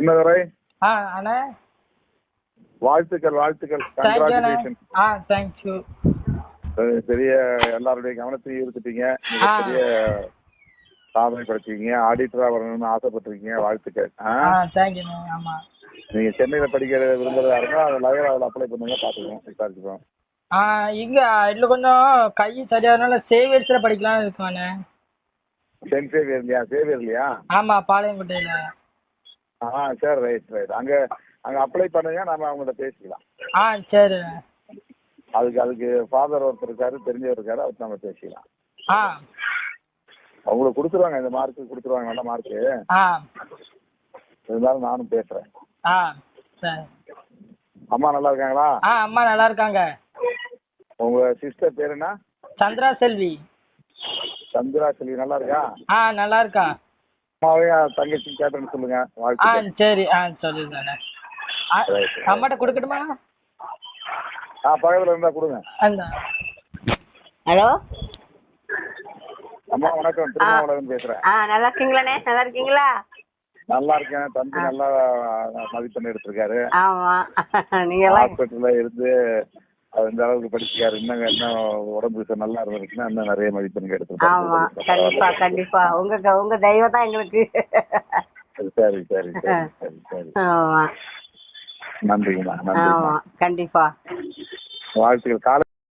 சின்னதுரை அண்ணே வாழ்த்துக்கள் congratulation. Thank you. பெரிய எல்லாருடைய கவனத்தையும் ஈர்த்துட்டீங்க. பெரிய சாதனை படைச்சிருக்கீங்க. ஆடிட்டரா வரணும்னு ஆசைப்பட்டிருக்கீங்க. வாழ்த்துக்கள். தேங்க்யூண்ணே. ஆமா, நீங்க சென்னையில படிக்கிற விரும்புறதா இருந்தா அதை லயோலாவில் அப்ளை பண்ணுங்க, பாத்துக்கோங்க, விசாரிச்சுக்கோம். இங்க இதுல கொஞ்சம் கை சரியாதனால சேவியர்ஸ்ல படிக்கலாம்னு இருக்கானே. சென்ட் சேவியர் இல்லையா? ஆமா, பாளையங்கோட்டையில. சரி, ரைட். அங்க அப்ளை பண்ணுங்க, நம்ம அவங்கள்ட்ட பேசிக்கலாம். சரி. அதுக்கு ஃபாதர் ஒருத்தர் இருக்காரு, தெரிஞ்சவர் இருக்காரு, அவர்கிட்ட நம்ம பேசிக்கலாம். அவங்களுக்கு கொடுத்துருவாங்க, இந்த மார்க்கு கொடுத்துருவாங்க, நல்ல மார்க்கு. இருந்தாலும் நானும் பேசுறேன். சரி. அம்மா நல்லா இருக்காங்களா? அம்மா நல்லா இருக்காங்க. உங்க சிஸ்டர் பேர் என்ன? சந்திரா செல்வி. நல்லா இருக்கா? நல்லா இருக்கா. அம்மாவையும் தங்கச்சி கேட்டேன்னு சொல்லுங்க. சரி, சொல்லிடுறேன். அம்மாட்ட கொடுக்கட்டுமா? பக்கத்துல இருந்தா கொடுங்க. ஹலோ அம்மா வணக்கம், திருமாவளவன் பேசுறேன். நல்லா இருக்கீங்களாண்ணே? நல்லா இருக்கீங்களா? நல்லா இருக்கேன். தம்பி நல்லா மதிப்பெண் எடுத்திருக்காரு. ஆமா, நீங்க ஹாஸ்பிட்டல்ல இருந்து இந்த அளவுக்கு படிச்சிருக்காரு. இன்னும் உடம்பு நல்லா இருந்துச்சுன்னா இன்னும் நிறைய மதிப்பெண் எடுத்து. ஆமா, கண்டிப்பா கண்டிப்பா. உங்க தெய்வம் தான் எங்களுக்கு. சரி. ஆமா, நன்றிங்கம்மா. ஆமா, கண்டிப்பா. வாழ்த்துக்கள்.